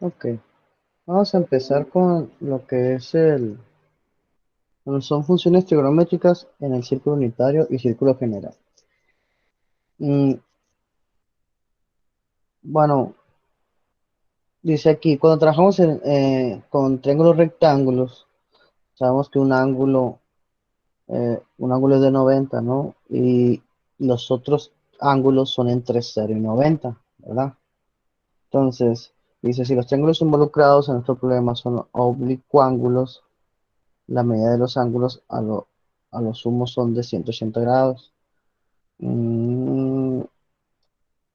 Ok, vamos a empezar con lo que es bueno, son funciones trigonométricas en el círculo unitario y círculo general. Mm, bueno, dice aquí, cuando trabajamos con triángulos rectángulos, sabemos que un ángulo es de 90, ¿no? Y los otros ángulos son entre 0 y 90, ¿verdad? Entonces, dice, si los triángulos involucrados en nuestro problema son oblicuángulos, la medida de los ángulos a lo sumo son de 180 grados. Mm,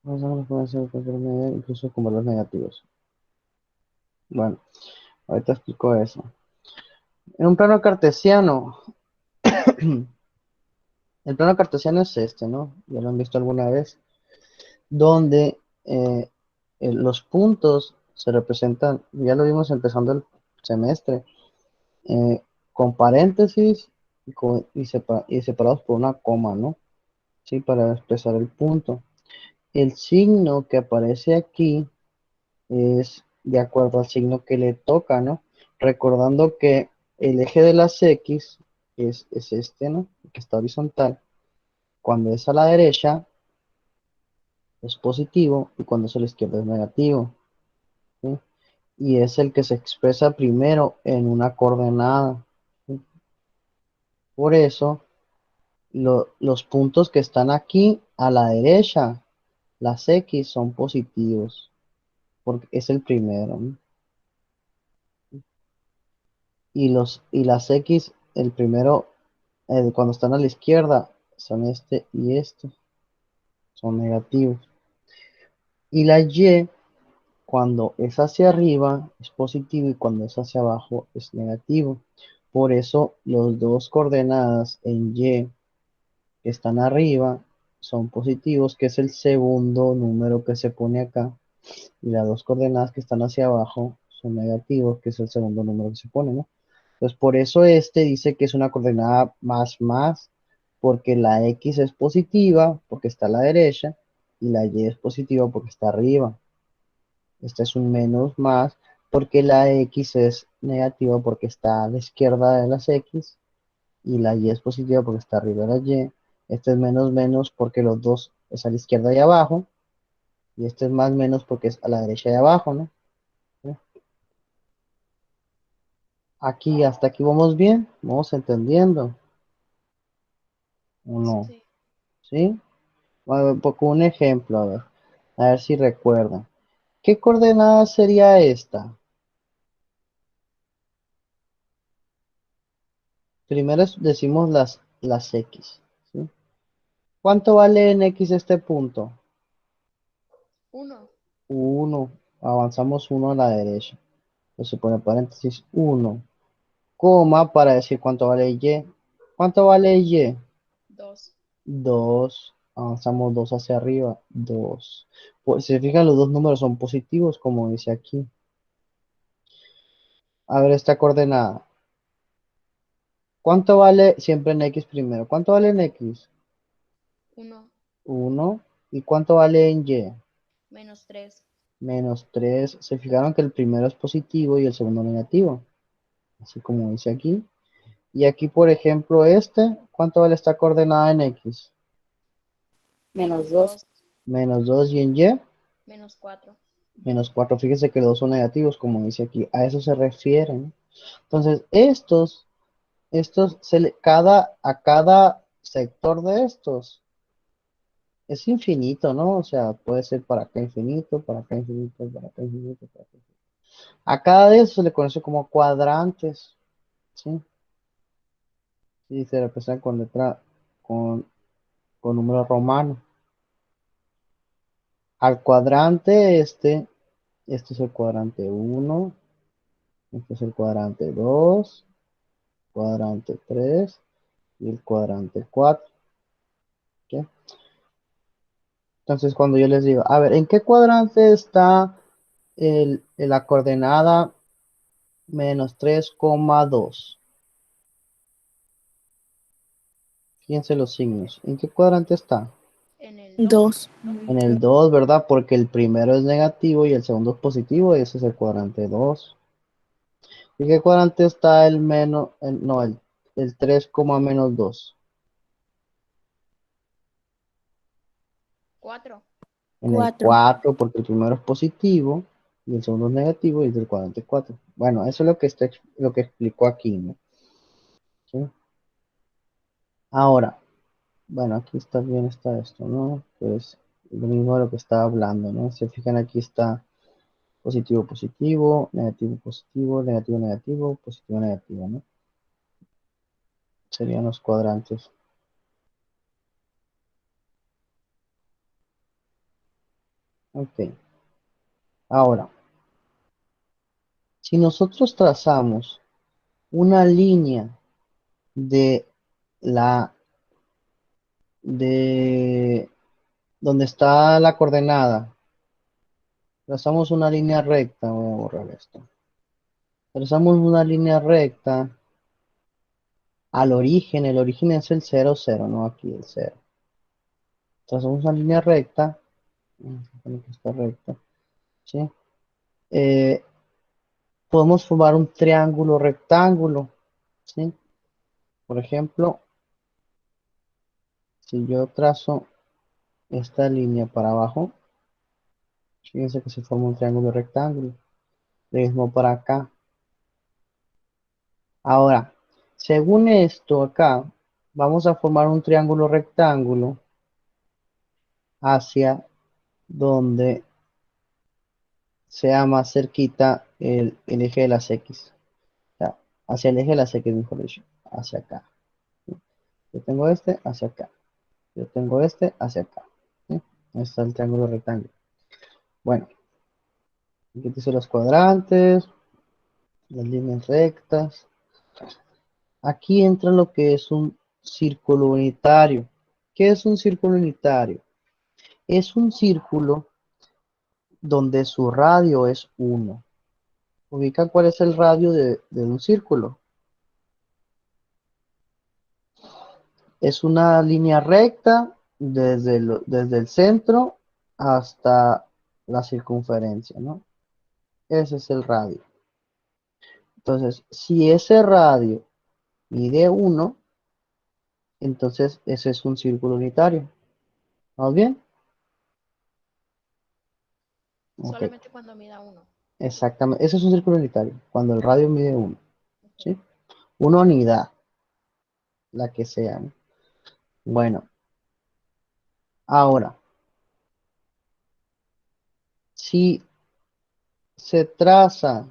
los ángulos pueden ser de cualquier medida, incluso con valores negativos. Bueno, ahorita explico eso. En un plano cartesiano, el plano cartesiano es este, ¿no? Ya lo han visto alguna vez, donde los puntos se representan, ya lo vimos empezando el semestre, eh, con paréntesis y separados por una coma, ¿no? Sí, para expresar el punto. El signo que aparece aquí es de acuerdo al signo que le toca, ¿no? Recordando que el eje de las X es este, ¿no? Que está horizontal. Cuando es a la derecha es positivo y cuando es a la izquierda es negativo, ¿sí? Y es el que se expresa primero en una coordenada, ¿sí? Por eso, los puntos que están aquí a la derecha, las X son positivos, porque es el primero, ¿no? Y las X, el primero, cuando están a la izquierda, son este y este, son negativos. Y la Y, cuando es hacia arriba, es positivo y cuando es hacia abajo, es negativo. Por eso, los dos coordenadas en Y que están arriba son positivos, que es el segundo número que se pone acá. Y las dos coordenadas que están hacia abajo son negativos, que es el segundo número que se pone, ¿no? Entonces, por eso este dice que es una coordenada más, porque la X es positiva, porque está a la derecha, y la Y es positiva porque está arriba. Este es un menos más, porque la X es negativa porque está a la izquierda de las X, y la Y es positiva porque está arriba de la Y. Este es menos porque los dos es a la izquierda y abajo, y este es más menos porque es a la derecha y abajo, ¿no? Aquí, hasta aquí vamos bien, vamos entendiendo, ¿o no? Sí. ¿Sí? A ver, con un ejemplo, a ver si recuerdan. ¿Qué coordenada sería esta? Primero decimos las X, ¿sí? ¿Cuánto vale en X este punto? Uno. Uno. Avanzamos uno a la derecha. Entonces se pone paréntesis uno, coma para decir cuánto vale Y. ¿Cuánto vale Y? Dos. 2. Avanzamos 2 hacia arriba. 2. Pues si se fijan, los dos números son positivos, como dice aquí. A ver esta coordenada. ¿Cuánto vale siempre en X primero? ¿Cuánto vale en X? Uno. Uno. ¿Y cuánto vale en Y? Menos tres. Menos 3. Se fijaron que el primero es positivo y el segundo negativo, así como dice aquí. Y aquí, por ejemplo, ¿cuánto vale esta coordenada en X? Menos dos. Menos 2 y en Y, Menos cuatro. menos 4. Fíjense que los dos son negativos, como dice aquí. A eso se refieren. Entonces, a cada sector de estos es infinito, ¿no? O sea, puede ser para acá infinito, para acá infinito, para acá infinito, para acá infinito. A cada de esos se le conoce como cuadrantes, ¿sí? Y se representan con, con números romanos. Al cuadrante este es el cuadrante uno, este es el cuadrante 2, cuadrante 3 y el cuadrante 4. ¿Ok? Entonces, cuando yo les digo, a ver, ¿en qué cuadrante está la coordenada -3,2? Fíjense los signos. ¿En qué cuadrante está? 2. En el 2, ¿verdad? Porque el primero es negativo y el segundo es positivo, y ese es el cuadrante 2. ¿Y qué cuadrante está el menos, no, el 3, menos 2? 4. En el 4, porque el primero es positivo y el segundo es negativo y es del cuadrante 4. Bueno, eso es lo que explicó aquí, ¿no? ¿Sí? Ahora, bueno, aquí está bien, está esto, ¿no? Pues lo mismo de lo que estaba hablando, ¿no? Se fijan, aquí está positivo, positivo, negativo, positivo, negativo, negativo, positivo, negativo, ¿no? Serían los cuadrantes. Ok. Ahora, si nosotros trazamos una línea de la de donde está la coordenada, trazamos una línea recta, voy a borrar esto. Trazamos una línea recta al origen, el origen es el 0, 0, no aquí el 0. Trazamos una línea recta, que está recta, ¿sí? Podemos formar un triángulo rectángulo, ¿sí? Por ejemplo, si yo trazo esta línea para abajo, fíjense que se forma un triángulo rectángulo. Lo mismo para acá. Ahora, según esto acá, vamos a formar un triángulo rectángulo hacia donde sea más cerquita el eje de las X. O sea, hacia el eje de las X, mejor dicho, hacia acá. Yo tengo este hacia acá. Yo tengo este hacia acá. ¿Sí? Ahí está el triángulo rectángulo. Bueno, aquí te hice los cuadrantes, las líneas rectas. Aquí entra lo que es un círculo unitario. ¿Qué es un círculo unitario? Es un círculo donde su radio es 1. ¿Ubican cuál es el radio de un círculo? Es una línea recta desde el centro hasta la circunferencia, ¿no? Ese es el radio. Entonces, si ese radio mide 1, entonces ese es un círculo unitario. ¿Vamos bien? Ok, Solamente cuando mida 1. exactamente. Ese es un círculo unitario, cuando el radio mide 1. Okay. ¿Sí? Una unidad, la que sea, ¿no? Bueno, ahora, si se traza,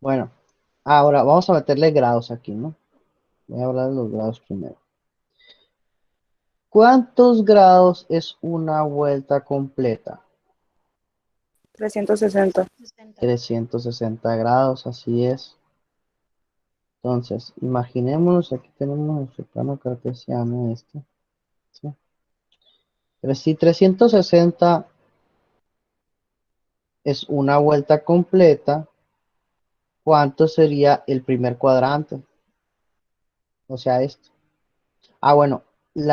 bueno, ahora vamos a meterle grados aquí, ¿no? Voy a hablar de los grados primero. ¿Cuántos grados es una vuelta completa? 360. 60. 360 grados, así es. Entonces, imaginémonos, aquí tenemos nuestro plano cartesiano este. ¿Sí? Si 360 es una vuelta completa, ¿cuánto sería el primer cuadrante? O sea, esto. Ah, bueno, el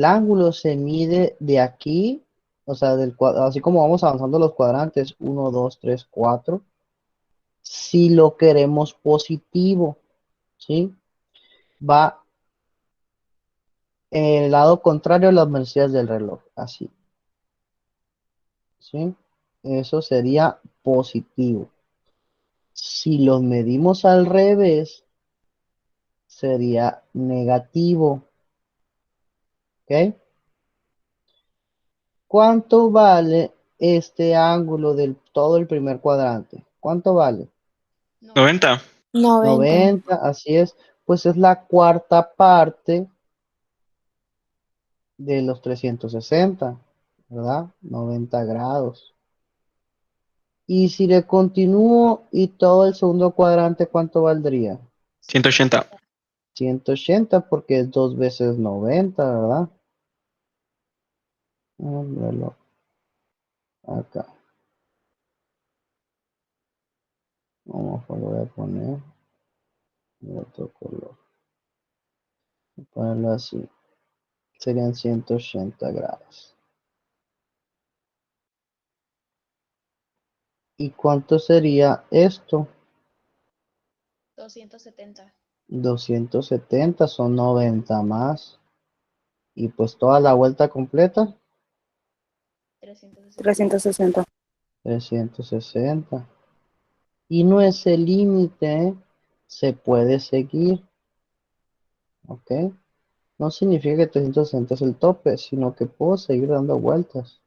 ángulo se mide de aquí, o sea, así como vamos avanzando los cuadrantes, 1, 2, 3, 4, si lo queremos positivo, ¿sí? Va en el lado contrario a las manecillas del reloj, así, ¿sí? Eso sería positivo. Si los medimos al revés, sería negativo, ¿ok? ¿Cuánto vale este ángulo del todo el primer cuadrante? ¿Cuánto vale? 90. 90, así es. Pues es la cuarta parte de los 360, ¿verdad? 90 grados. Y si le continúo y todo el segundo cuadrante, ¿cuánto valdría? 180. 180 porque es 2 veces 90, ¿verdad? Vamos a verlo acá. Vamos a volver a poner. de otro color. Voy a ponerlo así. Serían 180 grados. ¿Y cuánto sería esto? 270. 270 son 90 más. Y pues toda la vuelta completa, 360. 360. 360. Y no es el límite, se puede seguir, ¿ok? No significa que 360 es el tope, sino que puedo seguir dando vueltas.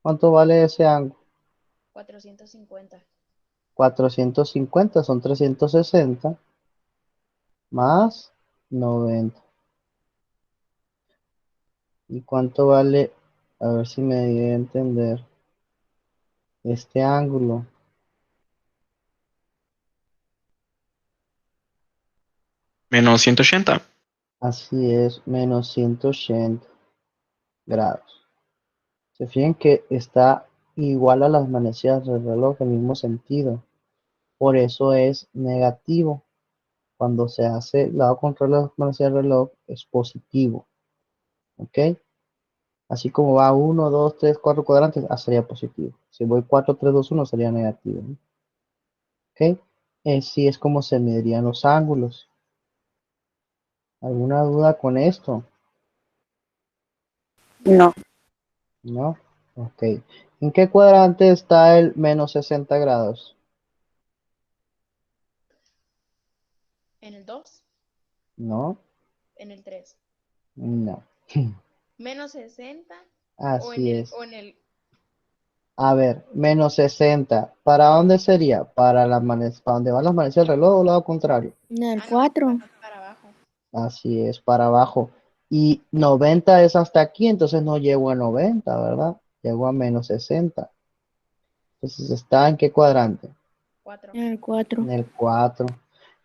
¿Cuánto vale ese ángulo? 450. 450 son 360 más 90. ¿Y cuánto vale? A ver si me di a entender. Este ángulo. Menos 180. Así es, menos 180 grados. Se fijan que está igual a las manecillas del reloj en el mismo sentido. Por eso es negativo. Cuando se hace lado contrario a las manecillas del reloj es positivo. ¿Ok? Así como va 1, 2, 3, 4 cuadrantes, sería positivo. Si voy 4, 3, 2, 1 sería negativo, ¿no? ¿Ok? Así es como se medirían los ángulos. ¿Alguna duda con esto? No. ¿No? Ok. ¿En qué cuadrante está el menos 60 grados? En el 2. No, En el 3. no. Menos 60. O en Así el, es. o en el. A ver, menos 60. ¿Para dónde sería? ¿Para para dónde van las manecillas del reloj o lado contrario? No, el Ah, no, 4. para abajo. Así es, para abajo. Y 90 es hasta aquí, entonces no llego a 90, ¿verdad? Llego a menos 60. Entonces, ¿está en qué cuadrante? 4. En el 4. En el 4.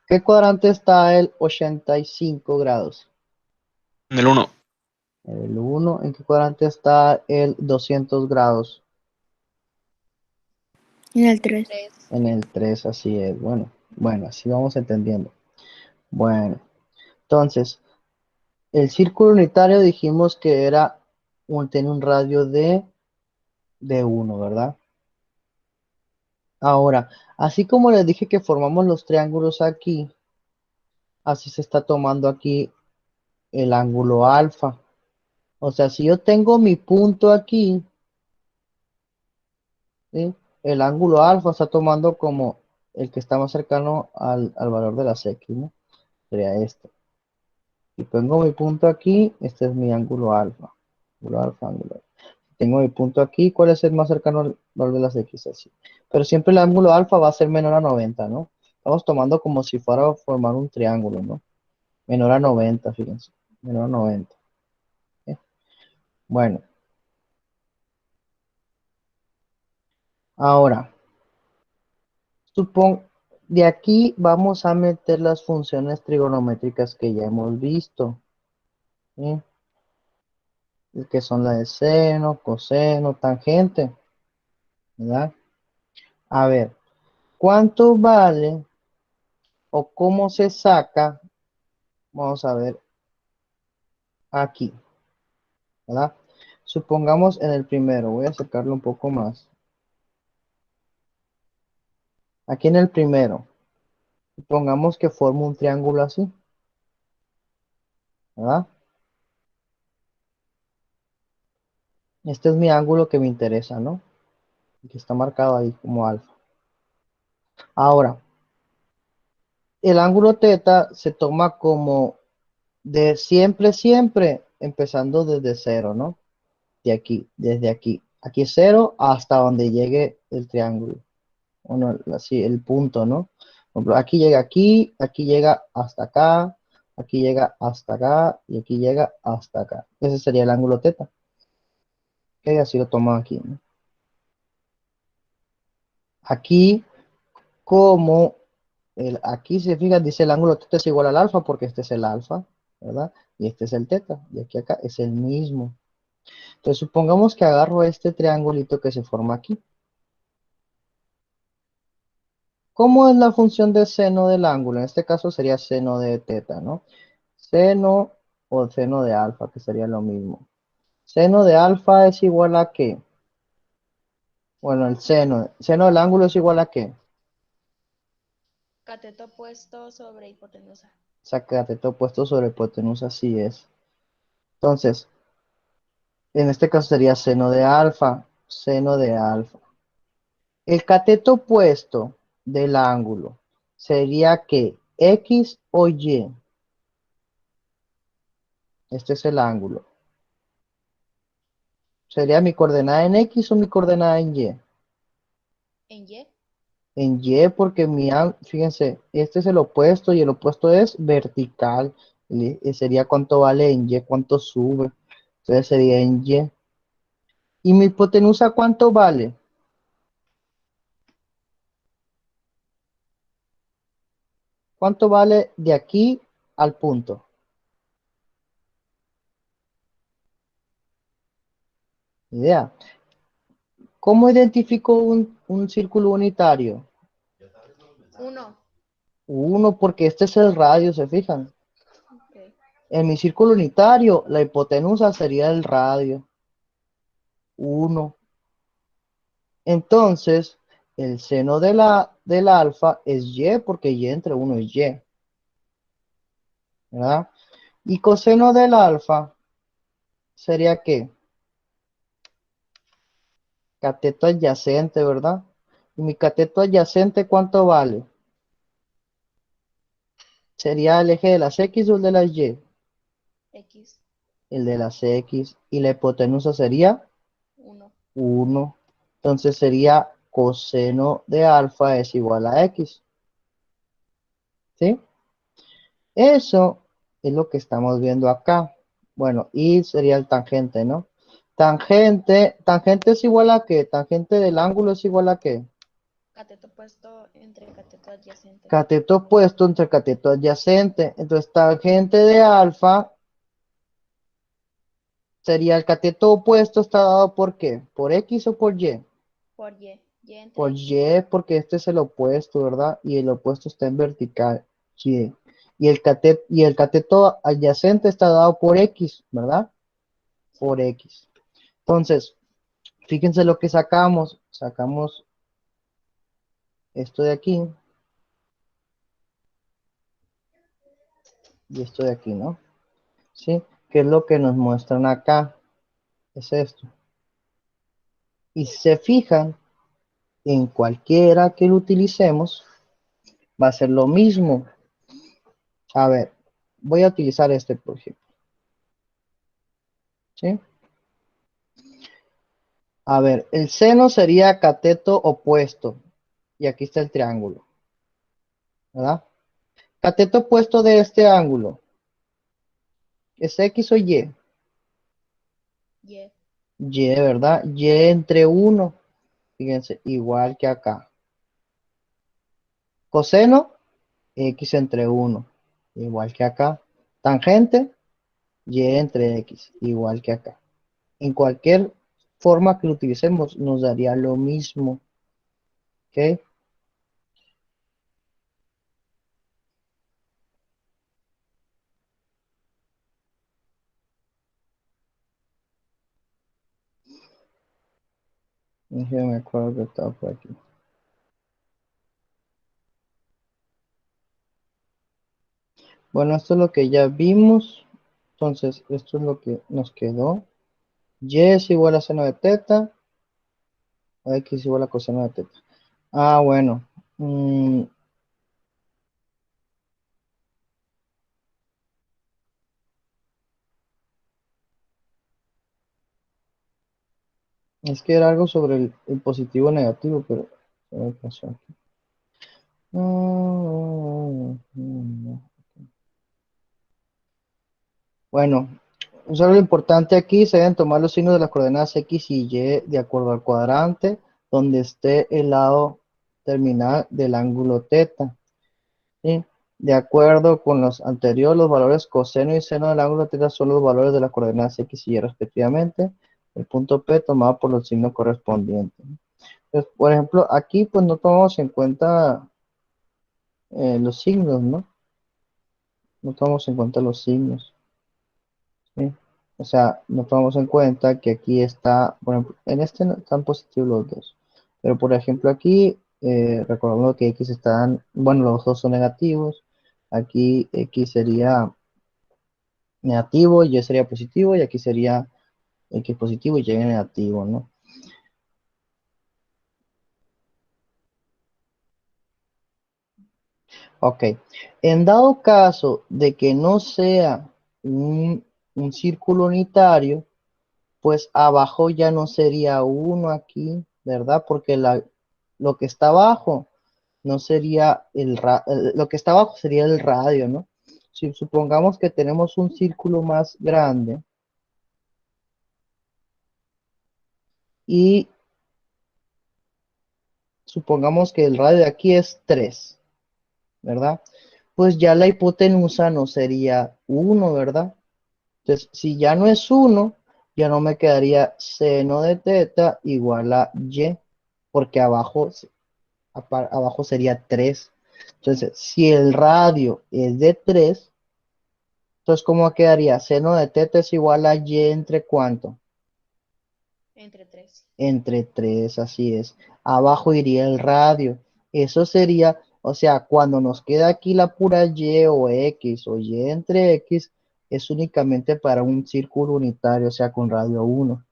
¿Qué cuadrante está el 85 grados? En el 1. El 1. ¿En qué cuadrante está el 200 grados? En el 3. 3. En el 3, así es. Bueno, así vamos entendiendo. Bueno, entonces, el círculo unitario dijimos que tiene un radio de 1, ¿verdad? Ahora, así como les dije que formamos los triángulos aquí, así se está tomando aquí el ángulo alfa. O sea, si yo tengo mi punto aquí, ¿sí? El ángulo alfa está tomando como el que está más cercano al valor de las X, ¿no? Sería este. Si pongo mi punto aquí, este es mi ángulo alfa. Ángulo alfa, ángulo alfa. Tengo mi punto aquí, ¿cuál es el más cercano al valor de las X? Así. Pero siempre el ángulo alfa va a ser menor a 90, ¿no? Estamos tomando como si fuera a formar un triángulo, ¿no? Menor a 90, fíjense. Menor a 90. ¿Eh? Bueno, ahora, de aquí vamos a meter las funciones trigonométricas que ya hemos visto. ¿Sí? Que son la de seno, coseno, tangente. ¿Verdad? A ver, ¿cuánto vale o cómo se saca? Vamos a ver aquí, ¿verdad? Supongamos en el primero, voy a acercarlo un poco más. Aquí en el primero, supongamos que formo un triángulo así, ¿verdad? Este es mi ángulo que me interesa, ¿no? Que está marcado ahí como alfa. Ahora, el ángulo teta se toma como de siempre, siempre, empezando desde cero, ¿no? De aquí, desde aquí. Aquí es cero hasta donde llegue el triángulo. Bueno, así, el punto, ¿no? Por ejemplo, aquí llega hasta acá, aquí llega hasta acá y aquí llega hasta acá. Ese sería el ángulo teta. Que así lo tomo aquí, ¿no? Aquí, como aquí se fijan, dice el ángulo teta es igual al alfa porque este es el alfa, ¿verdad? Y este es el teta. Y aquí acá es el mismo. Entonces supongamos que agarro este triangulito que se forma aquí. ¿Cómo es la función de seno del ángulo? En este caso sería seno de teta, ¿no? Seno o seno de alfa, que sería lo mismo. Seno de alfa es igual a ¿qué? Bueno, seno del ángulo es igual a ¿qué? Cateto opuesto sobre hipotenusa. Cateto opuesto sobre hipotenusa, así es. Entonces, en este caso sería seno de alfa, seno de alfa. El cateto opuesto del ángulo sería ¿qué? ¿X o Y? Este es el ángulo. ¿Sería mi coordenada en X o mi coordenada en Y? ¿En Y? En Y porque fíjense, este es el opuesto y el opuesto es vertical. Y sería cuánto vale en Y, cuánto sube. Entonces sería en Y. ¿Y mi hipotenusa cuánto vale? ¿Cuánto vale de aquí al punto? Idea. ¿Cómo identifico un círculo unitario? 1. Uno, porque este es el radio, ¿se fijan? Ok. En mi círculo unitario, la hipotenusa sería el radio. 1. Entonces, el seno del alfa es Y porque Y entre 1 es Y, ¿verdad? Y coseno del alfa sería ¿qué? Cateto adyacente, ¿verdad? Y mi cateto adyacente, ¿cuánto vale? ¿Sería el eje de las X o el de las Y? X. El de las X. Y la hipotenusa sería 1. 1. Entonces sería coseno de alfa es igual a X. ¿Sí? Eso es lo que estamos viendo acá. Bueno, y sería el tangente, ¿no? Tangente es igual a ¿qué? Tangente del ángulo es igual a ¿qué? Cateto opuesto entre cateto adyacente. Cateto opuesto entre cateto adyacente. Entonces, tangente de alfa sería el cateto opuesto está dado por ¿qué? ¿Por X o por Y? Por Y. Y entre Por X. Y, porque este es el opuesto, ¿verdad? Y el opuesto está en vertical, Y. Y el cateto adyacente está dado por X, ¿verdad? Sí. Por X. Entonces, fíjense lo que sacamos. Sacamos esto de aquí y esto de aquí, ¿no? ¿Sí? ¿Qué es lo que nos muestran acá? Es esto. Y si se fijan, en cualquiera que lo utilicemos, va a ser lo mismo. A ver, voy a utilizar este, por ejemplo. ¿Sí? A ver, el seno sería cateto opuesto. Y aquí está el triángulo. ¿Verdad? Cateto opuesto de este ángulo. ¿Es X o Y? Y. Y, ¿verdad? Y entre 1. Fíjense, igual que acá. Coseno, X entre 1. Igual que acá. Tangente, Y entre X. Igual que acá. En cualquier forma que lo utilicemos, nos daría lo mismo. ¿Ok? Déjenme acuerdo que estaba por aquí. Bueno, esto es lo que ya vimos. Entonces, esto es lo que nos quedó. Y es igual a seno de teta. X es igual a coseno de teta. Ah, bueno. Es que era algo sobre el positivo o negativo, pero se me pasó aquí. Bueno, solo lo importante aquí se deben tomar los signos de las coordenadas X y Y de acuerdo al cuadrante donde esté el lado terminal del ángulo teta. ¿Sí? De acuerdo con los anteriores, los valores coseno y seno del ángulo teta son los valores de las coordenadas X y Y respectivamente. El punto P tomado por los signos correspondientes. Entonces, por ejemplo, aquí pues no tomamos en cuenta los signos, ¿no? No tomamos en cuenta los signos, ¿sí? O sea, no tomamos en cuenta que aquí está, por ejemplo, en este no están positivos los dos. Pero por ejemplo aquí, recordando que X están, bueno, los dos son negativos. Aquí X sería negativo, Y sería positivo, y aquí sería X positivo y Y negativo, ¿no? Ok. En dado caso de que no sea un círculo unitario, pues abajo ya no sería uno aquí, ¿verdad? Porque lo que está abajo no sería lo que está abajo sería el radio, ¿no? Si supongamos que tenemos un círculo más grande y supongamos que el radio de aquí es 3, ¿verdad? Pues ya la hipotenusa no sería uno, ¿verdad? Entonces, si ya no es uno, ya no me quedaría seno de teta igual a y, porque abajo sería 3. Entonces, si el radio es de 3, entonces, ¿cómo quedaría? Seno de teta es igual a y entre ¿cuánto? Entre 3. Entre 3, así es. Abajo iría el radio. Eso sería, o sea, cuando nos queda aquí la pura y o x o y entre x, es únicamente para un círculo unitario, o sea, con radio 1.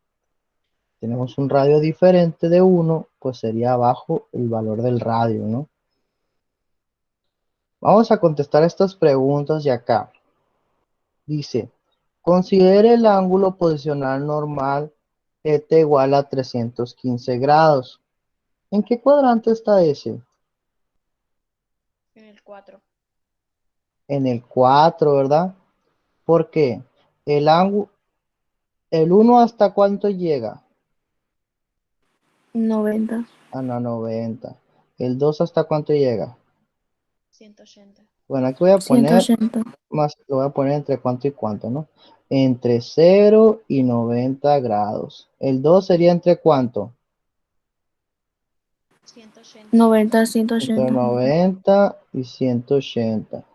Tenemos un radio diferente de 1, pues sería abajo el valor del radio, ¿no? Vamos a contestar estas preguntas de acá. Dice, considere el ángulo posicional normal θ igual a 315 grados. ¿En qué cuadrante está ese? En el 4. En el 4, ¿verdad? ¿Por qué? El ángulo, el 1 ¿hasta cuánto llega? 90. A la 90. El 2 ¿hasta cuánto llega? 180. Bueno, aquí voy a poner 180. más, lo voy a poner entre cuánto y cuánto, ¿no? Entre 0 y 90 grados. El 2 sería entre cuánto? 180. 90, Entre 180. 90 y 180.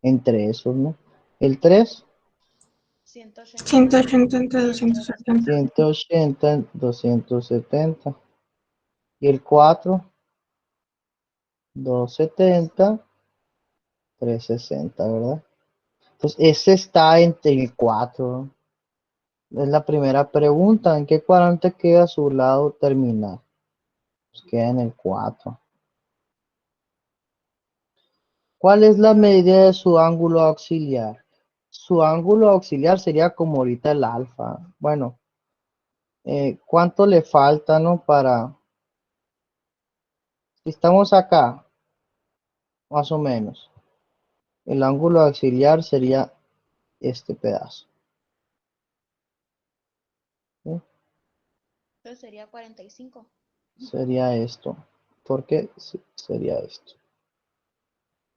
Entre esos, ¿no? El 3, 180 180 entre entre 270. 270. 180, 270. Y el 4, 270, 360, ¿verdad? Entonces, ese está entre el 4. Es la primera pregunta. ¿En qué cuadrante queda su lado terminal? Pues queda en el 4. ¿Cuál es la medida de su ángulo auxiliar? Su ángulo auxiliar sería como ahorita el alfa. Bueno, ¿cuánto le falta, no? Si estamos acá, más o menos, el ángulo auxiliar sería este pedazo, ¿sí? Entonces sería 45. Sería esto. ¿Por qué? Sí, sería esto.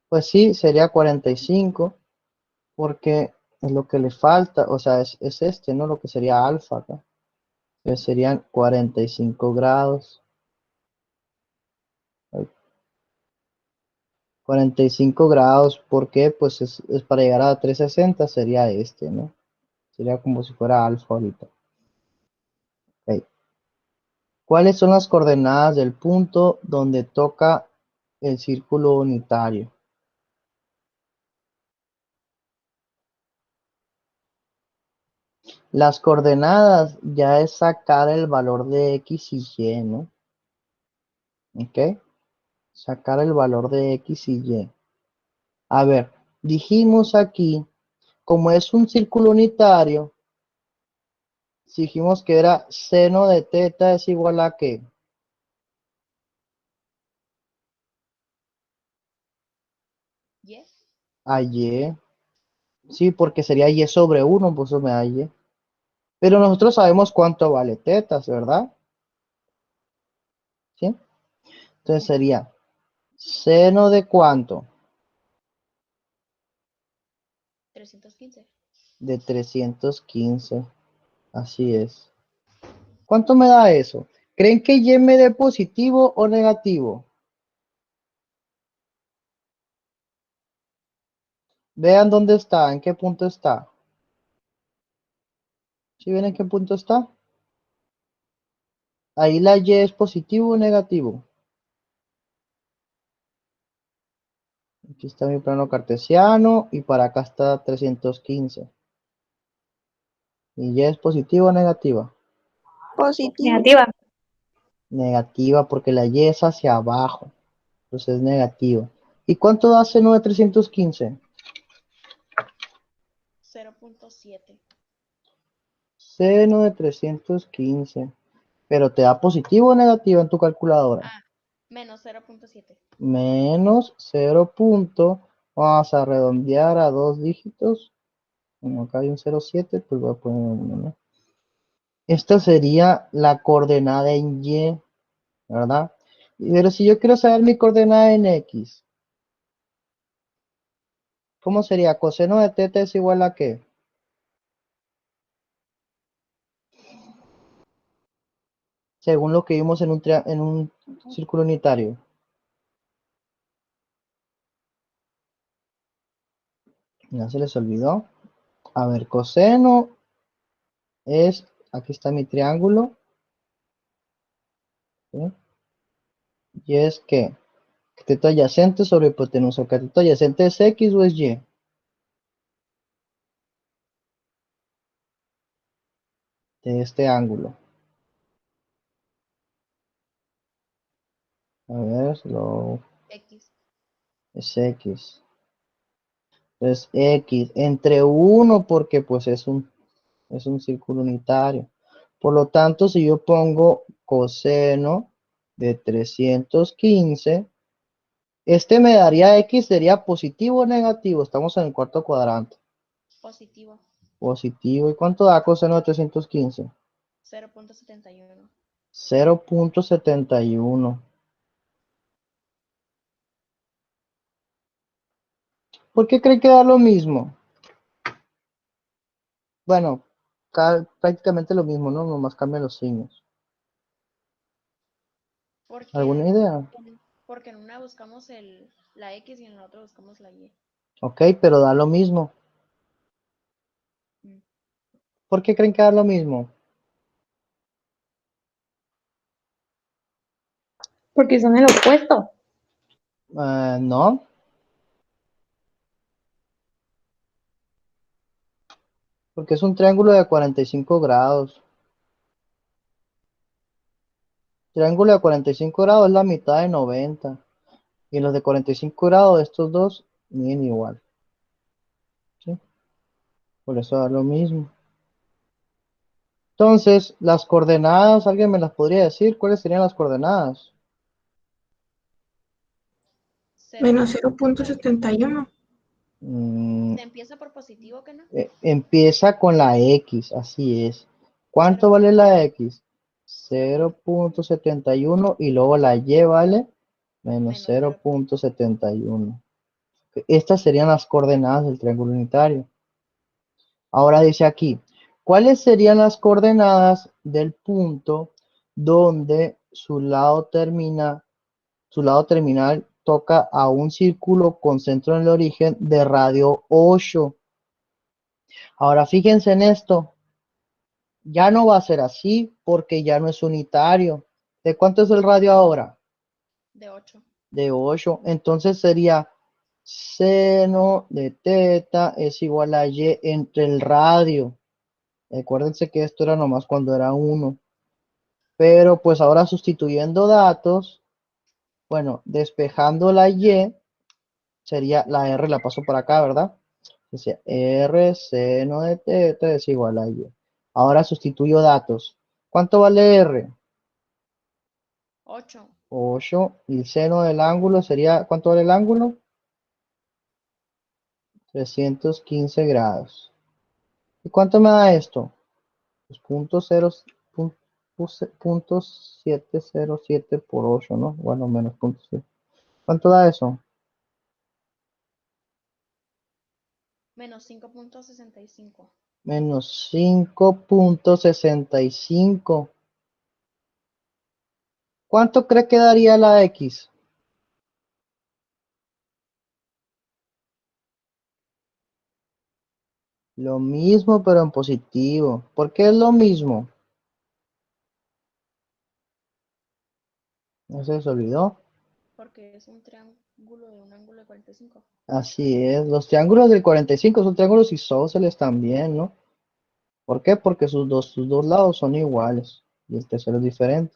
Pues sí, sería 45, porque es lo que le falta, o sea, es este, ¿no? Lo que sería alfa acá. Entonces serían 45 grados. 45 grados, ¿por qué? Pues es para llegar a 360 sería este, ¿no? Sería como si fuera alfa ahorita. Ok. ¿Cuáles son las coordenadas del punto donde toca el círculo unitario? Las coordenadas ya es sacar el valor de X y Y, ¿no? ¿Ok? Sacar el valor de X y Y. A ver, dijimos aquí, como es un círculo unitario, dijimos que era seno de teta es igual a ¿qué? Yes. A Y. Sí, porque sería Y sobre 1, pues eso me da Y. Pero nosotros sabemos cuánto vale tetas, ¿verdad? ¿Sí? Entonces sería seno de cuánto? 315. De 315. Así es. ¿Cuánto me da eso? ¿Creen que Y me dé positivo o negativo? Vean dónde está, en qué punto está. ¿Sí ven en qué punto está? Ahí la y es positivo o negativo. Aquí está mi plano cartesiano y para acá está 315. ¿Y y es positiva o negativa? Positivo. Negativa. Negativa porque la y es hacia abajo. Entonces es negativa. ¿Y cuánto da seno de 315? 0.7. Seno de 315. Pero te da positivo o negativa en tu calculadora. Ah, menos 0.7. Menos 0. Vamos a redondear a dos dígitos. Como acá hay un 0,7, pues voy a poner un 1, ¿no? Esta sería la coordenada en y, ¿verdad? Pero si yo quiero saber mi coordenada en x, ¿cómo sería? Coseno de teta es igual a ¿qué? Según lo que vimos en un círculo unitario. Ya se les olvidó. A ver, coseno es, aquí está mi triángulo, ¿sí? Y es que cateto adyacente sobre hipotenusa. ¿Cateto adyacente es x o es y? De este ángulo. A ver, X. es x. Es x entre 1 porque pues es un círculo unitario. Por lo tanto, si yo pongo coseno de 315, este me daría x, sería positivo o negativo. Estamos en el cuarto cuadrante. Positivo. Positivo. ¿Y cuánto da coseno de 315? 0.71. 0,71. ¿Por qué creen que da lo mismo? Bueno, prácticamente lo mismo, ¿no? Nomás cambian los signos. ¿Alguna Porque, idea? porque en una buscamos la X y en la otra buscamos la Y. Ok, pero da lo mismo. Mm. ¿Por qué creen que da lo mismo? Porque son el opuesto. No, porque es un triángulo de 45 grados. Triángulo de 45 grados es la mitad de 90. Y los de 45 grados, estos dos, miden igual. ¿Sí? Por eso da lo mismo. Entonces, las coordenadas, ¿alguien me las podría decir? ¿Cuáles serían las coordenadas? Menos 0.71. 0.71. Mm, ¿Se empieza por positivo que no? empieza con la X, así es. ¿Cuánto vale la X? 0,71 y luego la Y vale menos Menos 0.7. 0,71. Estas serían las coordenadas del triángulo unitario. Ahora dice aquí, ¿cuáles serían las coordenadas del punto donde su lado terminal toca a un círculo con centro en el origen de radio 8? Ahora fíjense en esto, ya no va a ser así porque ya no es unitario. ¿De cuánto es el radio ahora? De 8. De 8. Entonces sería seno de teta es igual a y entre el radio. Acuérdense que esto era nomás cuando era 1. Pero pues ahora sustituyendo datos, bueno, despejando la y, sería la r, la paso para acá, ¿verdad? Decía r seno de teta es igual a y. Ahora sustituyo datos. ¿Cuánto vale r? 8. 8. Y el seno del ángulo sería, ¿cuánto vale el ángulo? 315 grados. ¿Y cuánto me da esto? Pues punto 707 por 8, ¿no? Bueno, menos punto 7. ¿Cuánto da eso? Menos 5.65. Menos 5,65. ¿Cuánto cree que daría la X? Lo mismo, pero en positivo. ¿Por qué es lo mismo? ¿No se les olvidó? Porque es un triángulo de un ángulo de 45. Así es. Los triángulos del 45 son triángulos isósceles también, ¿no? ¿Por qué? Porque sus dos lados son iguales y el tercero es diferente.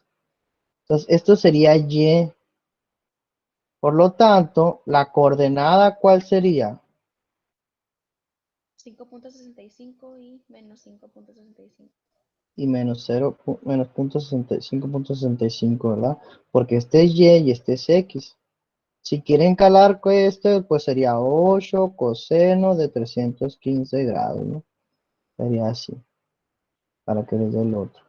Entonces, esto sería y. Por lo tanto, la coordenada, ¿cuál sería? 5.65 y menos 5.65. Y menos 0, menos 5.65, ¿verdad? Porque este es y este es x. Si quieren calar con este, pues sería 8 coseno de 315 grados, ¿no? Sería así, para que les dé el otro.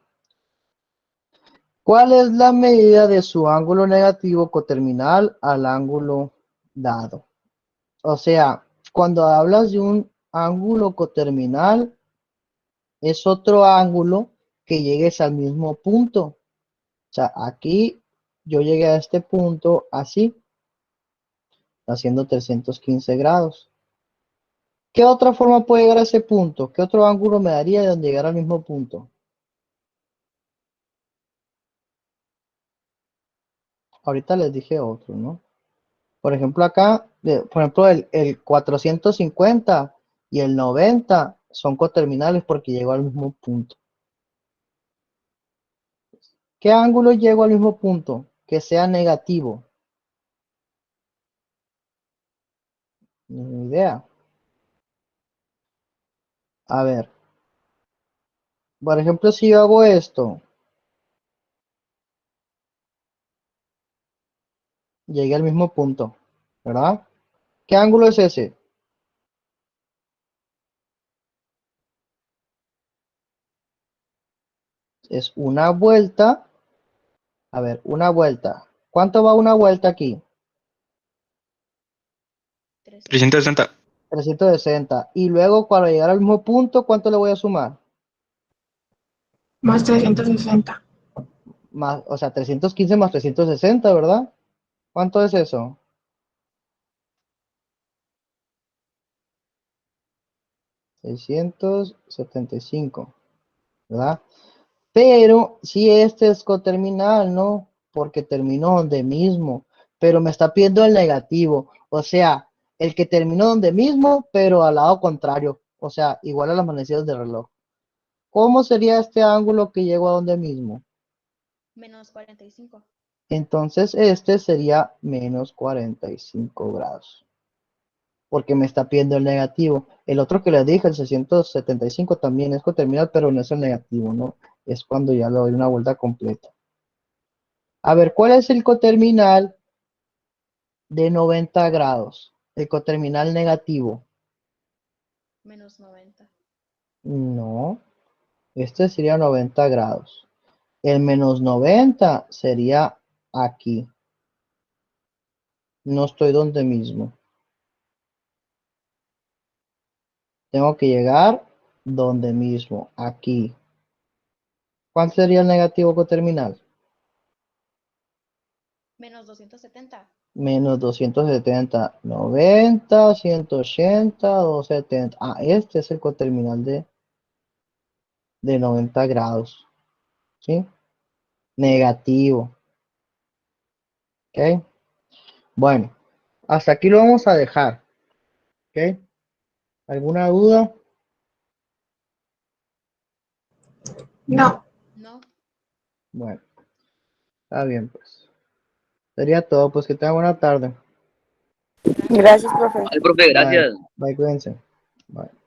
¿Cuál es la medida de su ángulo negativo coterminal al ángulo dado? O sea, cuando hablas de un ángulo coterminal, es otro ángulo que llegues al mismo punto. O sea, aquí yo llegué a este punto así, haciendo 315 grados. ¿Qué otra forma puede llegar a ese punto? ¿Qué otro ángulo me daría de donde llegar al mismo punto? Ahorita les dije otro, ¿no? Por ejemplo, acá, por ejemplo, el 450 y el 90 son coterminales porque llegó al mismo punto. ¿Qué ángulo llegó al mismo punto? Que sea negativo. Ni idea. A ver, por ejemplo, si yo hago esto, llegué al mismo punto, ¿verdad? ¿Qué ángulo es ese? Es una vuelta. A ver, una vuelta. ¿Cuánto va una vuelta aquí? 360. 360. 360. Y luego, para llegar al mismo punto, ¿cuánto le voy a sumar? Más 360. Más, o sea, 315 más 360, ¿verdad? ¿Cuánto es eso? 675, ¿verdad? Pero si este es coterminal, ¿no? Porque terminó donde mismo, pero me está pidiendo el negativo, o sea, el que terminó donde mismo, pero al lado contrario, o sea, igual a las manecillas del reloj. ¿Cómo sería este ángulo que llegó a donde mismo? Menos 45. Entonces este sería menos 45 grados, porque me está pidiendo el negativo. El otro que les dije, el 675, también es coterminal, pero no es el negativo, ¿no? Es cuando ya le doy una vuelta completa. A ver, ¿cuál es el coterminal de 90 grados? El coterminal negativo. Menos 90. No, este sería 90 grados. El menos 90 sería aquí. No estoy donde mismo. Tengo que llegar donde mismo, aquí. ¿Cuál sería el negativo coterminal? Menos 270. Menos 270, 90, 180, 270. Ah, este es el coterminal de 90 grados. ¿Sí? Negativo. ¿Ok? Bueno, hasta aquí lo vamos a dejar. ¿Ok? ¿Alguna duda? No. No. Bueno, está bien, pues. Sería todo. Pues que tenga buena tarde. Gracias. Gracias, profe. Vale, profe, Bye. gracias. Bye, cuídense. Bye.